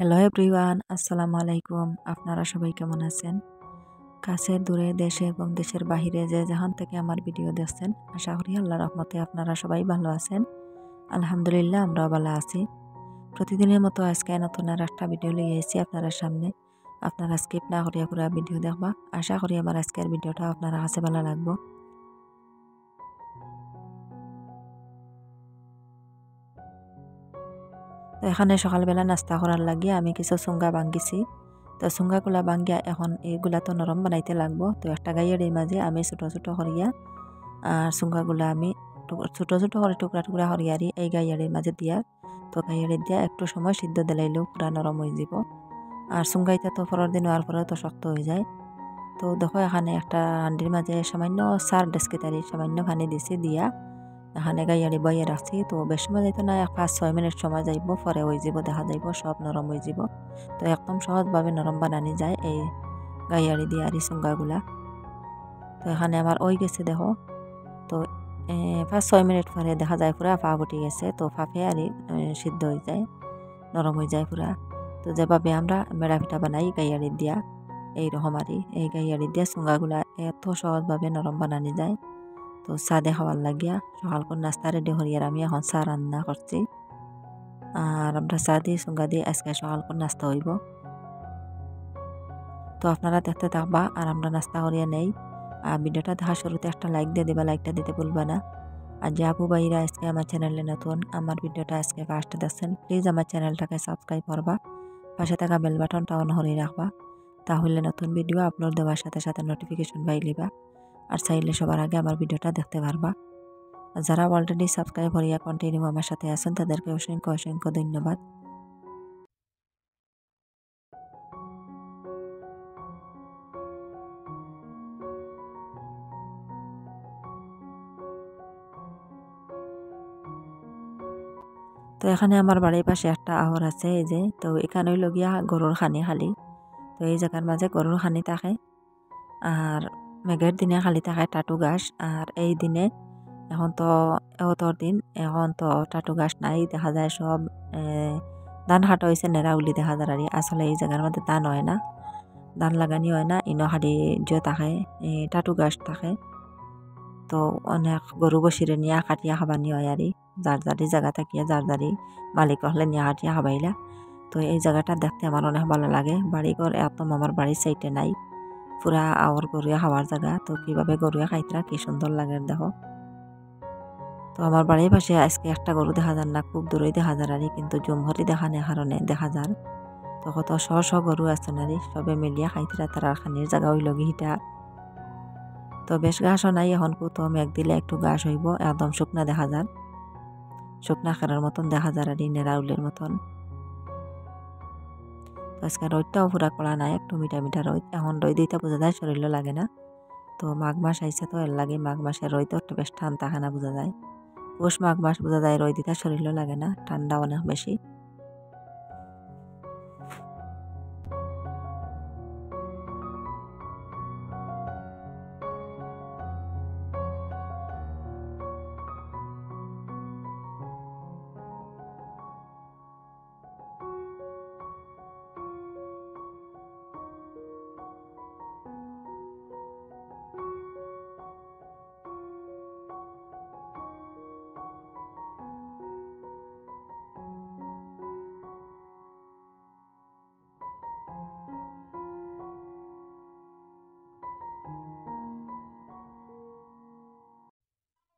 Hello everyone, আসসালামু আলাইকুম। আপনারা সবাই কেমন আছেন? কাছের দূরে দেশে এবং দেশের বাহিরে যে যেখান থেকে আমার ভিডিও দেখছেন, আশা করি আল্লাহর রহমতে আপনারা সবাই ভালো আছেন। আলহামদুলিল্লাহ, আমরাও ভালো আছি। প্রতিদিনের মতো আজকে নতুন আর একটা ভিডিও নিয়ে এসেছি আপনারা সামনে। আপনারা স্কিপ না করিয়া পুরো ভিডিও দেখবা। আশা করি আমার আজকের ভিডিওটা আপনারা কাছে ভালো লাগবো। তো এখানে সকালবেলা নাস্তা করার লাগিয়ে আমি কিছু চুঙ্গা ভাঙ্গিছি। তো চুঙ্গাগুলা ভাঙ্গিয়া এখন এইগুলা তো নরম বানাইতে লাগবো। তো একটা গাইয়ের মাঝে আমি ছোট ছোট করিয়া আর চুঙ্গাগুলা আমি ছোট ছোট করে টুকরা টুকরা করিয়ারি এই গাইয়ারির মাঝে দিয়া, তো গাইয়ারি দিয়া একটু সময় সিদ্ধ দিলাইলেও পুরা নরম হয়ে যাব। আর চুঙ্গাইটা তো পরের দিন হওয়ার পরেও তো শক্ত হয়ে যায়। তো দেখো এখানে একটা হান্ডির মাঝে সামান্য সার ডেস্কিটারি সামান্য পানি দিছি দিয়া এখানে গাইয়ারি বইয়ে রাখছি। তো বেশ সময় যাইতো না, 5-6 মিনিট সময় যাইব, পরে হয়ে যাব, দেখা যাইব সব নরম হয়ে যাব। তো একদম সহজভাবে নরম বানানি যায় এই গাইয়ারি দিয়ে আর এই চুঙ্গাগুলা। তো এখানে আমার ওই গেছে দেখো। তো 5-6 মিনিট পরে দেখা যায় পুরা ফা ফুটি গেছে। তো ফাফে আর সিদ্ধ হয়ে যায়, নরম হয়ে যায় পুরা। তো যেভাবে আমরা বেড়া পিঠা বানাই গাইয়ারি দিয়া, এইরকম আর এই গাইয়ারি দিয়া চুঙ্গাগুলা এত সহজভাবে নরম বানানি যায়। তো চা দিয়ে খাওয়ার লাগিয়া সকালকার নাস্তা রেডি করিয়ার আমি এখন চা রান্না করছি। আর আমরা চা দিয়ে চুঙ্গা দিয়ে আজকে সকালকার নাস্তা হইব। তো আপনারা দেখতে থাকবা আর আমরা নাস্তা করিয়া নেই। আর ভিডিওটা দেখার শুরুতে একটা লাইক দিয়ে দিবা, লাইকটা দিতে ভুলবা না। আর যে আপু ভাইরা আজকে আমার চ্যানেলে নতুন, আমার ভিডিওটা আজকে ফার্স্ট দেখছেন, প্লিজ আমার চ্যানেলটাকে সাবস্ক্রাইব করবা, পাশে থাকা বেল বাটনটা অন করে রাখবা। তাহলে নতুন ভিডিও আপলোড দেওয়ার সাথে সাথে নোটিফিকেশন পাই লিবা। আর চাইলে সবার আগে আমার ভিডিওটা দেখতে পারবা। আর যারা অলরেডি সাবস্ক্রাইব করিয়া কন্টিনিউ আমার সাথে আছেন তাদেরকে অসংখ্য অসংখ্য ধন্যবাদ। তো এখানে আমার বাড়ির পাশে একটা আহর আছে, এই যে, তো এখানে লগিয়া গরুর খানি খালি। তো এই জায়গার মাঝে গরুর খানি থাকে। আর মেঘের দিনে খালি থাকে টাটু গাছ। আর এই দিনে এখন তো এতর দিন, এখন তো টাটু গাছ নাই, দেখা যায় সব ধান কাটা হয়েছে, নেড়াউলি দেখা যায়। আর আসলে এই জায়গার মধ্যে ধান হয় না, ধান লাগানি হয় না, ইনো হাড়ি যে থাকে টাটু গাছ থাকে। তো অনেক গরু বসিরে নিয়ে কাটিয়া খাবানি হয় আর যার যারি জায়গা থাকিয়া যার যারি মালিক হলে নিয়ে কাটিয়া খাবাইলা। তো এই জায়গাটা দেখতে আমার অনেক ভালো লাগে। বাড়িঘর একদম আমার বাড়ির সাইডে নাই, পুরা আওয়ার গরুয়া খাওয়ার জায়গা। তো কিভাবে গরুয়া খাইতরা কি সুন্দর লাগে দেখো। তো আমার বাড়ির পাশে আজকে একটা গরু দেখা যান না, খুব দূরেই দেখা যায় আর কিন্তু জমহরি দেখানোর কারণে দেখা যার। তো কত শ গরু আছে নারী, সবে মিলিয়া খাইতরা তারা খানির জায়গা হইল গিটা। তো বেশ ঘাসও নাই এখন, কুতো মেঘ দিলে একটু ঘাস হইব, একদম শুকনা দেখা যান, শুকনা খারার মতন দেখা যায় আর নেড়াউলের মতন। তো আজকে রোদটাও পুরা কড়া নাই, একটু মিঠা মিঠা রোদ। এখন রোদ দিতে বোঝা যায় শরীরও লাগে না। তো মাঘ মাস আইসে, তো এর লাগে মাঘ মাসের রোদ একটু বেশ ঠান্ডা খানা বোঝা যায়। পৌষ মাঘ মাস বোঝা যায় রোদ দিতে শরীরও লাগে না, ঠান্ডা অনেক বেশি।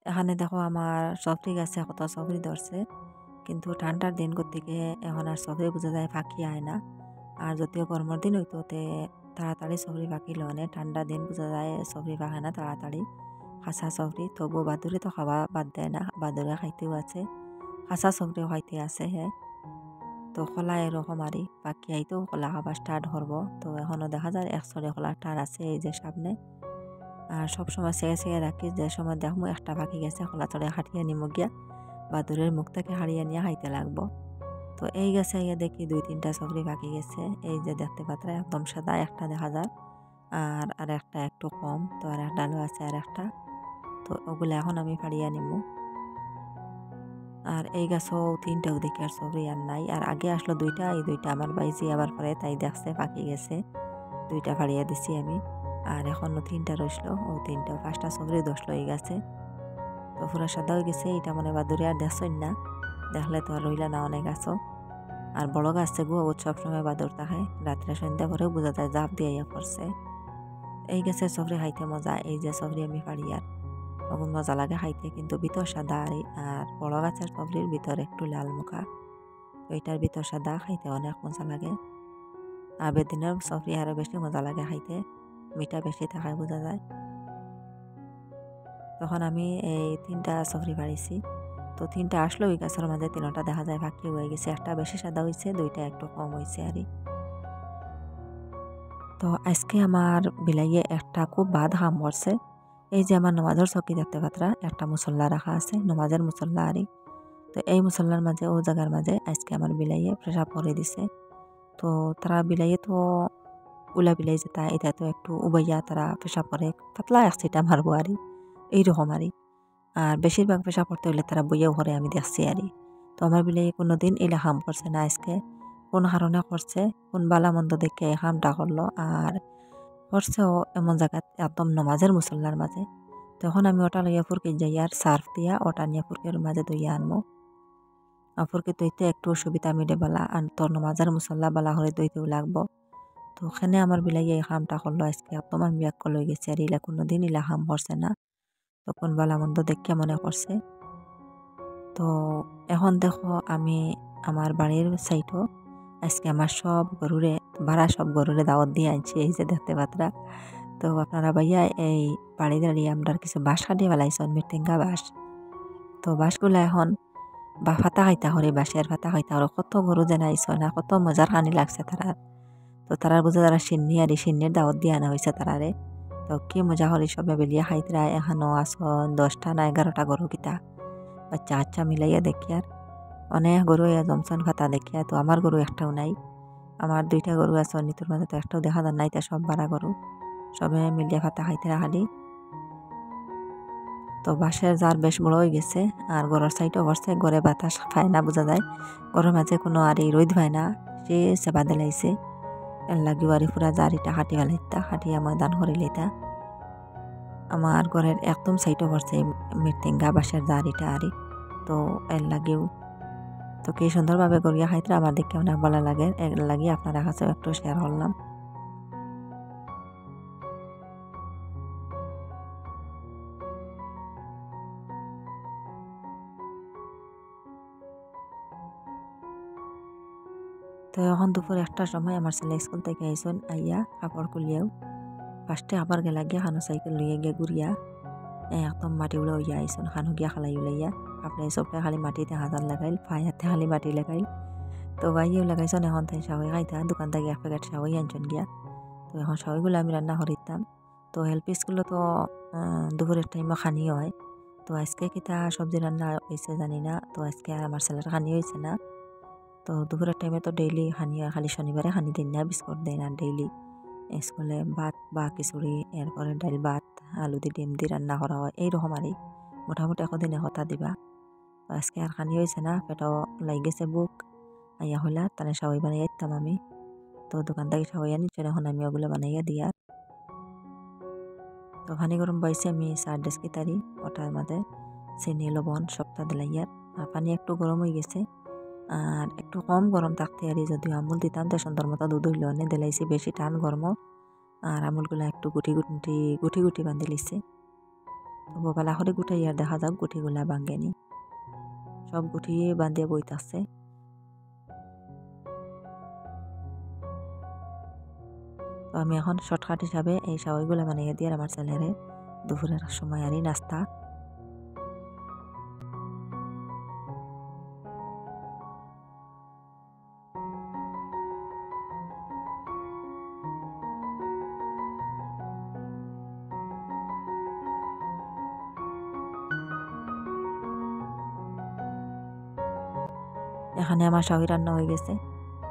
এখানে দেখো আমার সবরি গাছে কত সবরি ধরছে, কিন্তু ঠান্ডার দিন থেকে এখন আর সবরি বোঝা যায় ফাঁকি আয় না। আর যদিও গরমের দিন হইতো তাড়াতাড়ি সবরি পাকিল, অনেক ঠান্ডা দিন বোঝা যায় সবরি পাকে না তাড়াতাড়ি। খাসা সবরি তবু বাদুরে তো খাওয়া বাদ দেয় না, বাদুরে খাইতেও আছে, খাসা সবরিও খাইতে আছে হে। তো খোলা এরকম আরই পাখি আইতেও খোলা খাবার স্টার্ট করবো। তো এখনও দেখা যায় একশোরে খোলা টার আছে এই যে সামনে। আর সবসময় চেয়ে চেয়ে রাখি, যে সময় দেখবো একটা পাখি গেছে খোলা চড়ে হাঁটিয়ে নিমো গিয়া বাদুরের মুখ থেকে হারিয়ে নিয়ে খাইতে লাগবো। তো এই গেছে ইয়ে দেখি 2-3টা সবরি পাখি গেছে, এই যে দেখতে পাত্রা একদম সাদা একটা দেখা যায়। আর একটা একটু কম, তো আর একটা আলো আছে আর একটা। তো ওগুলো এখন আমি ফাড়িয়ে নিমু। আর এই গাছও তিনটাও দেখি আর সবরি আর নাই। আর আগে আসলো দুইটা, এই দুইটা আমার বাইজি আবার পরে তাই দেখছে পাকি গেছে, দুইটা ফাড়িয়া দিছি আমি। আর এখনও তিনটা রইসলো, ও তিনটা 5টা সবরি ধসলো এই গাছে। তো পুরা সাদা হয়ে গেছে, এটা মনে বাদুরে আর দেখছই না, দেখলে তো আর রইলা না অনেক গাছও। আর বড় গাছ গো ও সবসময় বাদর থাকে, রাত্রে সন্ধ্যা পরেও বোঝা যায় জাপ দিয়ে পড়ছে। এই গাছের সবরি খাইতে মজা, এই যে সবরি আমি পারি আর তখন মজা লাগে খাইতে, কিন্তু ভিতর সাদা। আর বড় গাছের সবরির ভিতর একটু লাল মুখা, ওইটার ভিতর সাদা, খাইতে অনেক মজা লাগে। আর বেদিনের সবরি আরও বেশি মজা লাগে খাইতে, মিঠা বেশি থাকায় বোঝা যায়। তখন আমি এই 3টা সবরি পাড়িছি। তো 3টা আসলো ওই গাছের মাঝে, 3টা দেখা যায় ফাঁকি হয়ে গেছে, একটা বেশি সাদা হয়েছে, 2টা একটু কম হয়েছে আর। তো আজকে আমার বিলাইয়ে একটা খুব বাদ হাম পড়ছে। এই যে আমার নমাজের চকি দেখতে পাত্রা, একটা মুসল্লা রাখা আছে, নমাজের মুসল্লা আরি। তো এই মুসল্লার মাঝে, ও জায়গার মাঝে আজকে আমার বিলাইয়ে পেশাব করে দিছে। তো তারা বিলাইয়ে তো উলা বিলাই যেটা, এটা তো একটু উবাইয়া তারা পেশাব করে, পাতলা এক সিটা মারবো আরি, এইরকম আরি। আর বেশিরভাগ পেশাব করতে হলে তারা বইয়াও করে, আমি দেখছি আরি। তো আমার বিলাইয়ে কোনোদিন এলা হাম করছে না, আজকে কোন কারণে করছে, কোন বালা মন্দ দেখে এই হামটা করলো। আর করছেও এমন জায়গায় একদম নমাজের মুসল্লার মাঝে। তখন আমি ওটা লইয়া ফুরকে যাই আর সার্ফ দিয়া ওটা নিয়ে ফুরকের মাঝে দইয়া আনবো। ফুরকে দইতে একটু অসুবিধা মিলে বালা, আর তোর নমাজের মুসল্লা বালা হলে দইতেও লাগবো। তো ওখানে আমার বিলাইয়া এই হামটা করলো আজকে, একদম আমি ব্যাক লই গেছি আর ইলা কোনোদিন ইলা হাম করছে না। তখন বালা মন্দ দেখে মনে করছে। তো এখন দেখো আমি আমার বাড়ির সাইডও আজকে আমার সব গরুরে, ভাড়া সব গরুরে দাওয়াত দিয়ে আনছি, এই যে দেখতে পাত্রা। তো আপনারা ভাইয়া এই বাড়ি দাঁড়িয়ে আমরা কিছু বাঁশ কাটিয়ে ফেলাইছেন, মিরটেঙ্গা বাঁশ। তো বাঁশগুলা এখন বা ফাতা খাইতা হরে, বাঁশের ফাতা খাইতা হরে, কত গরু যেন আইসো না, কত মজার খানি লাগছে তারা। তো তারার বুঝে তারা সিন্নি আর সিন্নির দাওয়াত দিয়ে আনা হয়েছে তারারে। তো কি মজা হল সবে বেলিয়া খাইতরা, এখনও আসন 10টা না 11টা গরু কিতা বাচ্চা আচ্ছা মিলাইয়া দেখি আর অনেক গরু জমসন ফাতা দেখিয়া। তো আমার গরু একটাও নাই, আমার 2টা গরু আছে, নিতুর মাঝে তো একটাও দেখা যান নাই, তা সব বাড়া গরু সবে মিলিয়া ফাতা খাইতে খালি। তো বাঁশের জার বেশ বড় হয়ে গেছে, আর গরুর সাইডও করছে, গড়ে বাতাস পায় না বোঝা যায়, গরুর মাঝে কোনো আর এই রোদ হয় না, সে সেবা দিলাইছে। এর লাগিও আর পুরা জারিটা হাঁটি ফেলাইতা, হাঁটিয়া ময়দান করে লইতা। আমার ঘরের একদম সাইডও করছে মৃত্যুঙ্গা বাঁশের জারিটা আরি। তো এর লাগেও তো কি সুন্দরভাবে গড়িয়া খাইতে আমার দেখে অনেক ভালো লাগে, এর লাগে আপনারা কাছেও একটু শেয়ার করলাম। তো এখন দুপুর 1টার সময় আমার ছেলে স্কুল থেকে আইসন, আইয়া কাপড় খুলিয়াও ফার্স্টে আবার গেলা গিয়া খানো সাইকেল লইয়া গিয়া ঘুরিয়া একদম মাটি উড়ে হইয়া আইসন, খানো গিয়া খালাই উলাইয়া আপনি সবটা খালি মাটিতে হাজার লাগাইল, পায়াতে খালি মাটি লাগাইল। তো গাইয়েও লাগাইছন, এখন তাই সাওয়াই খাইতা, দোকান থেকে 1 প্যাকেট সাওয়াই আনছন গিয়া। তো এখন সাওয়াইগুলো আমি রান্না করিতাম। তো হেল্পি স্কুলে তো দুপুরের টাইমে খানি হয়। তো আজকে কিতা সবজি রান্না হয়েছে জানি না, তো আজকে আর আমার ছেলের খানি হয়েছে না। তো দুপুরের টাইমে তো ডেইলি খানি হয়, খালি শনিবারে খানি দিন না, বিস্কুট দেয় না ডেইলি। স্কুলে ভাত বা খিচুড়ি, এরপরে ডাল ভাত আলু দি ডিম দি রান্না করা হয়, এইরকম আর মোটামুটি একদিন কথা দিবা। তো আজকে আর খানি হয়েছে না, পেটও লাগ গেছে বুক, আইয়া হইলা তাহলে সবাই বানাইয়া দিতাম আমি। তো দোকান থেকে সবাই আনিছিল, এখন আমি ওগুলো বানাইয়া দিয়া। তো পানি গরম পাইছি আমি 4 ডেস্কি তারি, ওটার মাঝে চিনি লবণ সবটা দিলাইয়ার। আর পানি একটু গরম হয়ে গেছে, আর একটু কম গরম থাকতে আর যদিও আমুল দিতাম তো সুন্দর মতো দুধ হইল অনে দিলাইছি, বেশি টান গরম। আর আমুলগুলা একটু গুটি গুটি গুটি গুটি বান্ধি লিছে। তো বোবালা করে গুটাই আর দেখা যাক গুটিগুলা ভাঙ্গেনি, সব গুটি বান্ধিয়ে বইতাছে। তো আমি এখন শর্টকাট হিসাবে এই সাওয়াইগুলা বানিয়ে দিয়ে আমার ছেলেরে দুপুরের সময় আরই নাস্তা। এখানে আমার শাওই রান্না হয়ে গেছে।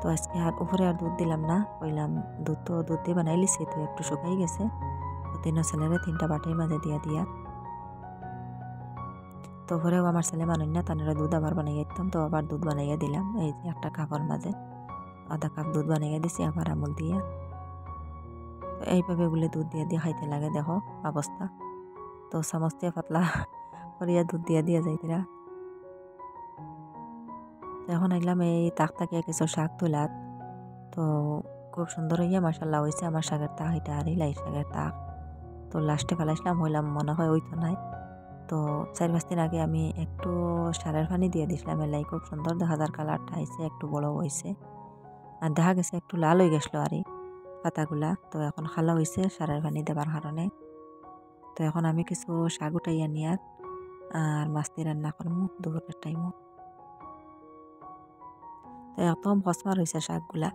তো আজকে আর উপরে আর দুধ দিলাম না, কইলাম দুধ তো দুধ দিয়ে বানাই লিছি, তো একটু শুকাই গেছে। তো 3 ছেলেরে 3টা বাটির মাঝে দিয়া দিয়া তো পরেও আমার ছেলে মানুষ না, তাদের দুধ আবার বানাইয়া দিতাম, তো আবার দুধ বানাইয়া দিলাম। এই যে একটা কাপের মাঝে আধা কাপ দুধ বানাইয়া দিছি আবার আমুল দিয়া। তো এইভাবে বলে দুধ দিয়ে দিয়ে খাইতে লাগে, দেখো অবস্থা। তো চামচ দিয়ে পাতলা করিয়া দুধ দিয়া দিয়া যাইতরা। এখন আইলাম এই তাক তাকিয়া কিছু শাক তোলাত। তো খুব সুন্দর হইয়া মাশাল্লাহ হয়েছে আমার শাকের তাক, এটা আর লাই শাকের তাক। তো লাস্টে ফেলাইছিলাম, হইলাম মনে হয় ওই তো নাই। তো 4-5 দিন আগে আমি একটু সারের পানি দিয়ে দিছিলাম, এলাই খুব সুন্দর দেখা যার কালারটা আইছে, একটু বড় হয়েছে। আর দেখা গেছে একটু লাল হয়ে গেছিলো আর পাতাগুলা। তো এখন খালা হয়েছে সারের পানি দেবার কারণে। তো এখন আমি কিছু শাক উঠাইয়া নিয়ার আর মাছ দিয়ে রান্না করবো দুপুরের টাইমও। তো একদম কসমার হয়েছে শাকগুলা,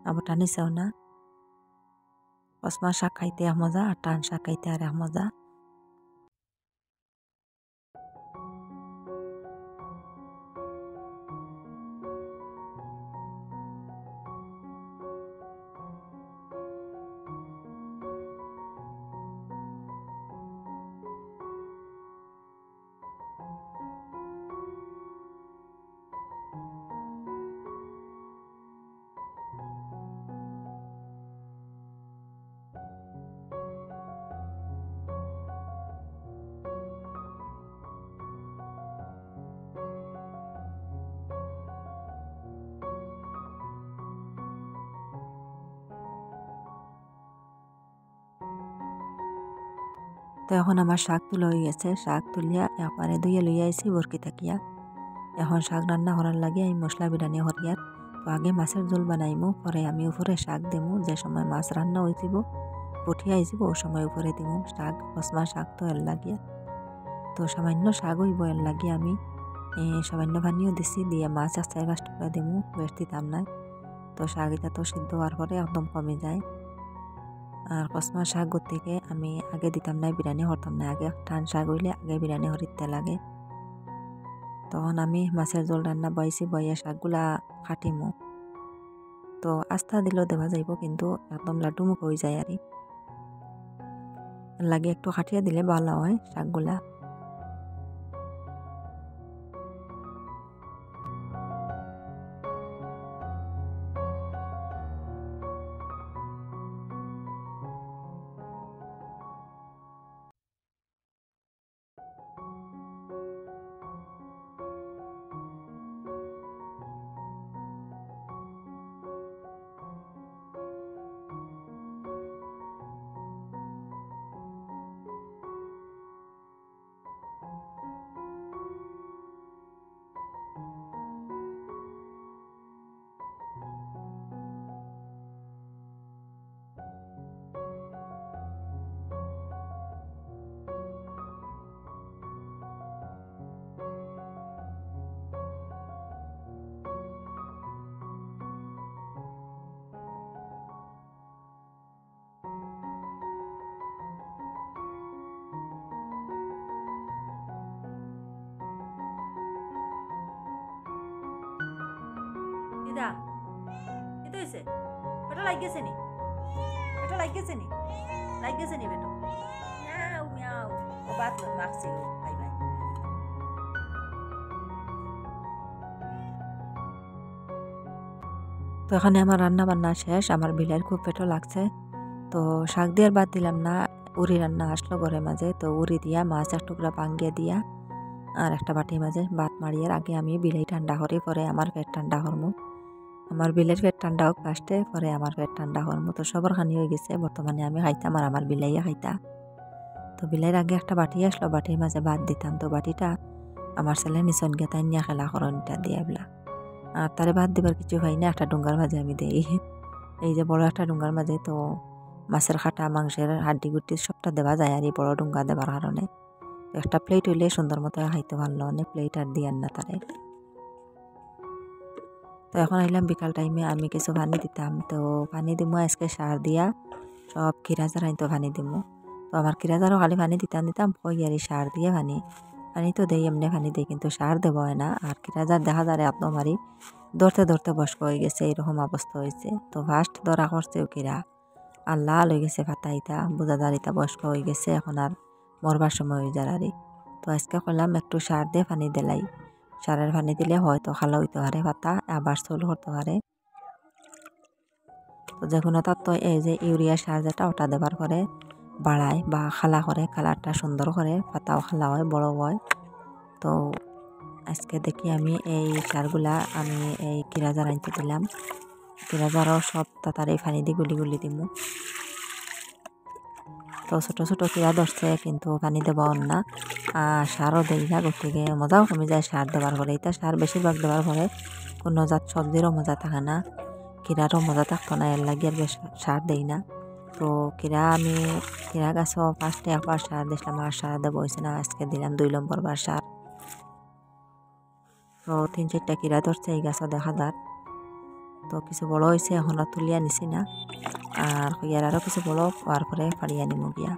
আবার টানিছেও না। কসমার শাক খাইতে এক মজা আর টান শাক খাইতে আর এক মজা। তো এখন আমার শাক তুলা হয়ে গেছে, শাক তুলিয়া একবারে ধুইয়া লইয়া আইছি বরকি থাকিয়া। এখন শাক রান্না করার লাগে আমি মশলা বিরানি হরিয়ার। তো আগে মাছের ঝোল বানাইমু, পরে আমি উপরে শাক দেমু। যে সময় মাছ রান্না হয়েছিল উঠিয়া আইসিব ওই সময় উপরে দিমু শাক। কসমা শাক তো এর লাগিয়া, তো সামান্য শাক হইব এর লাগিয়ে আমি সামান্য পানিও দিছি, দিয়ে মাছ 4-5 টুকরা দিমু, বেশ দিতাম নাই। তো শাক এটা তো সিদ্ধ হওয়ার পরে একদম কমে যায়। আর কসমা শাক থেকে আমি আগে দিতাম না, বিরিয়ানি করতাম না। আগে টান শাক হইলে আগে বিরিয়ানি করিতে লাগে। তখন আমি মাছের ঝোল রান্না বয়েছি, বইয়া শাকগুলা কাটিমু। তো আস্থা দিলেও দেওয়া যাইব, কিন্তু একদম লাড্ডু মুখ হয়ে যায় আর লাগে একটু কাটিয়া দিলে ভালো হয় শাকগুলা। দিদা এটা হয়েছে, পেটো লাগিয়েছে নি, পেটো লাগিয়েছে নি, লাগিয়েছে নি পেটো। মিয়াও মিয়াও, ও বাত মাখছি ও ভাই ভাই। তো এখানে আমার রান্না বান্না শেষ, আমার বিলাইয়ের খুব পেটো লাগছে। তো শাক দিয়ে বাদ দিলাম না, উড়ি রান্না আসলো ঘরের মাঝে। তো উড়ি দিয়া মাছ এক টুকরা পাঙ্গিয়ে দিয়া আর একটা বাটির মাঝে ভাত মারিয়ে আগে আমি বিলাই ঠান্ডা করি, পরে আমার পেট ঠান্ডা করমু। আমার বিলের পেট ঠান্ডা হোক ফার্স্টে, পরে আমার পেট ঠান্ডা হওয়ার মতো সবার খানি হয়ে গেছে। বর্তমানে আমি খাইতাম আর আমার বিলাইয়া খাইতা। তো বিলাইয়ের আগে একটা বাটি আসলো, বাটির মাঝে ভাত দিতাম। তো বাটিটা আমার ছেলে নিচন গিয়ে তাই নিয়ে খেলা করণটা দিয়ে বলা। আর তারে ভাত দিবার কিছু হয় না, একটা ডুঙ্গার মাঝে আমি দেই। এই যে বড় একটা ডুঙ্গার মাঝে তো মাছের খাটা মাংসের হাড্ডি গুটি সবটা দেওয়া যায় আর এই বড় ডুঙ্গা দেবার কারণে। তো একটা প্লেট হইলে সুন্দর মতো খাইতে পারলো, অনেক প্লেট আর দিয়ার না তারে। তো এখন আইলাম বিকাল টাইমে, আমি কিছু পানি দিতাম। তো পানি দিমু আজকে সার দিয়া সব কিরাজার আইন তো পানি দিমু। তো আমার কিরাজারও খালি পানি দিতাম কই আর সার দিয়ে পানি তো দেই, এমনি পানি দেই, কিন্তু সার দেব হয় না। আর কিরাজার দেখা যায় একদম আরই ধরতে ধরতে বস্ক হয়ে গেছে, এরকম অবস্থা হয়েছে। তো ফার্স্ট ধরা করছেও কিরা আর লাল হয়ে গেছে পাতাইতা, বোঝা দাঁড়িতা বস্ক হয়ে গেছে, এখন আর মরবার সময় হয়ে যার আরই। তো আজকে করলাম একটু সার দিয়ে পানি দিলাই, সারের পানি দিলে হয়তো খালা হইতে পারে পাতা আবার চুল করতে পারে। তো যে কোনো তার তো এই যে ইউরিয়া সার যেটা ওটা দেবার পরে বাড়ায় বা খালা করে, কালারটা সুন্দর করে, পাতাও খালা হয়, বড় হয়। তো আজকে দেখি আমি এই সারগুলা আমি এই কিরাজার আনতে দিলাম, কিরাজারও সব তাড়াতাড়ি পানি দিয়ে গুলি গুলি দিব। তো ছোটো ছোটো কিরা ধরছে কিন্তু পানি দেওয়া না, সারও দেই না, গতিকে মজাও কমে যায় সার দেওয়ার পরে। এটা সার বেশিরভাগ দেওয়ার পরে কোনো জাত সবজিরও মজা থাকে না, কিরারও মজা থাকতো না, এর লাগে আর বেশ সার দেই না। তো আমি কিরা গাছও ফার্স্টে একবার সার দিলাম, আর সার দেবো হয়েছে না, আজকে দিলাম 2 নম্বর বার সার। তো 3-4টা কিরা ধরছে এই গাছও দেখা যাক। তো কিছু বড় হয়েছে, এখনও তুলিয়া নিছি না, আর হইয়ার আরও কিছু বড় হওয়ার পরে ফাড়িয়া নিমু গিয়া।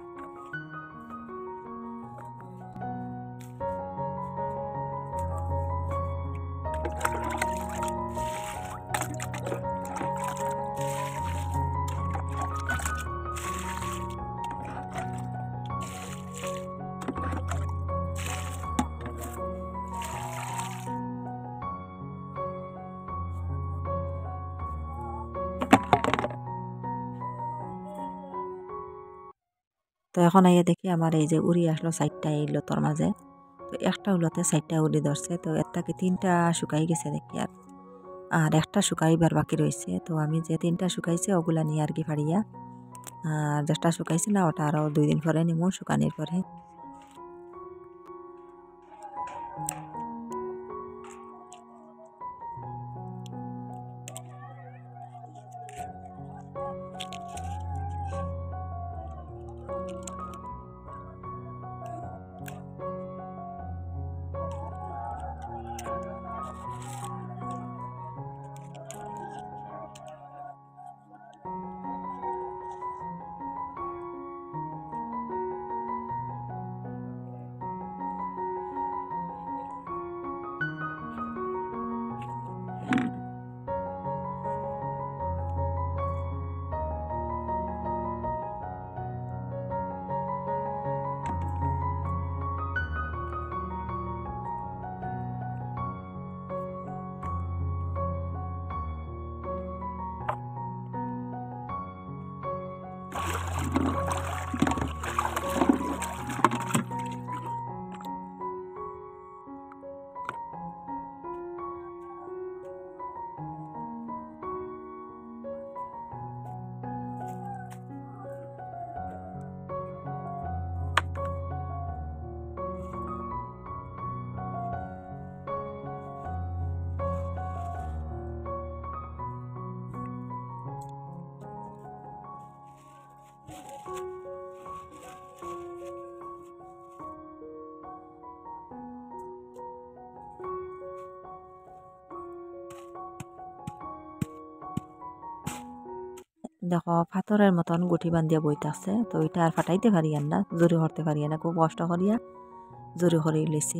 তো এখন আইয়া দেখি আমার এই যে উড়ি আসলো 4টা এই লতর মাঝে। তো একটা উলতে 4টা উড়ি ধরছে, তো এর থেকে 3টা শুকাই গেছে দেখি, আর একটা শুকাইবার বাকি রয়েছে। তো আমি যে 3টা শুকাইছে ওগুলা নিয়ে আর কি ফাড়িয়া, আর যেটা শুকাইছে না ওটা আরও 2 দিন পরে নিমু শুকানির পরে। দেখো পাথরের মতন গুটি বান্ধিয়া বইতাছে, তো এটা আর ফাটাইতে পারিয়ান না, জোরে করতে পারিয়া না, খুব কষ্ট করিয়া জোরে করে লইছি।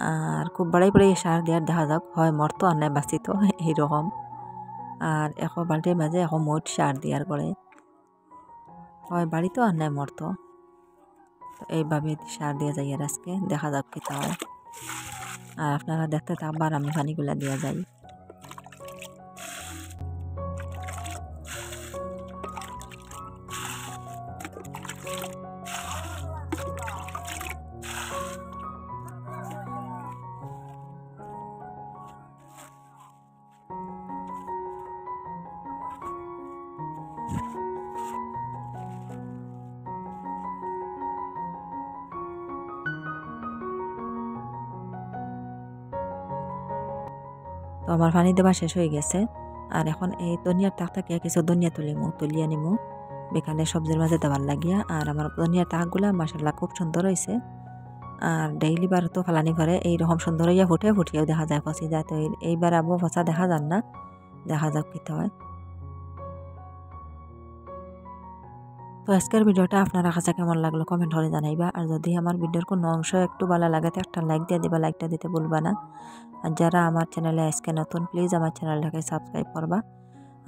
আর খুব বাড়াই বাড়াই সার দেওয়ার দেখা যাক হয় মরতো আর নাই বাঁচিত এইরকম। আর এখন বালতির মাঝে এখন মোট সার দেওয়ার করে হয় বাড়িতো আর নাই মরতো। তো এইভাবে সার দিয়ে যাই, আর আজকে দেখা যাক কিতা হয়। আর আপনারা দেখতে থাকবার আমি পানিগুলা দিয়ে যাই। তো আমার পানি দেওয়া শেষ হয়ে গেছে, আর এখন এই ধনিয়ার তাক থেকে কিছু ধনিয়া তুলিয়া নিমু বেখানে সবজির মাঝে দেওয়ার লাগিয়া। আর আমার ধনিয়ার তাকগুলা মাশাআল্লাহ খুব সুন্দর হয়েছে, আর ডেইলি বার তো ফালানি করে এইরকম সুন্দর হইয়া ফুটিয়েও দেখা যায়, ফসি যায়। তো এইবার আবু ফসা দেখা যান না, দেখা যাক কিতা হয়। তো আজকের ভিডিওটা আপনারা কাছে কেমন লাগলো কমেন্ট করে জানাইবা। আর যদি আমার ভিডিওর কোনো অংশ একটু ভালো লাগে তো একটা লাইক দিয়ে দিবা, লাইকটা দিতে ভুলবা না। আর যারা আমার চ্যানেলে আজকে নতুন প্লিজ আমার চ্যানেলটাকে সাবস্ক্রাইব করবা।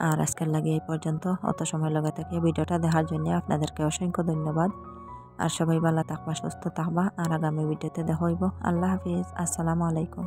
আর আজকের লাগে এই পর্যন্ত, অত সময় লগে থেকে ভিডিওটা দেখার জন্য আপনাদেরকে অসংখ্য ধন্যবাদ। আর সবাই ভালো থাকবা, সুস্থ থাকবা। আর আগামী ভিডিওতে দেখা হইব। আল্লাহ হাফিজ, আসসালামু আলাইকুম।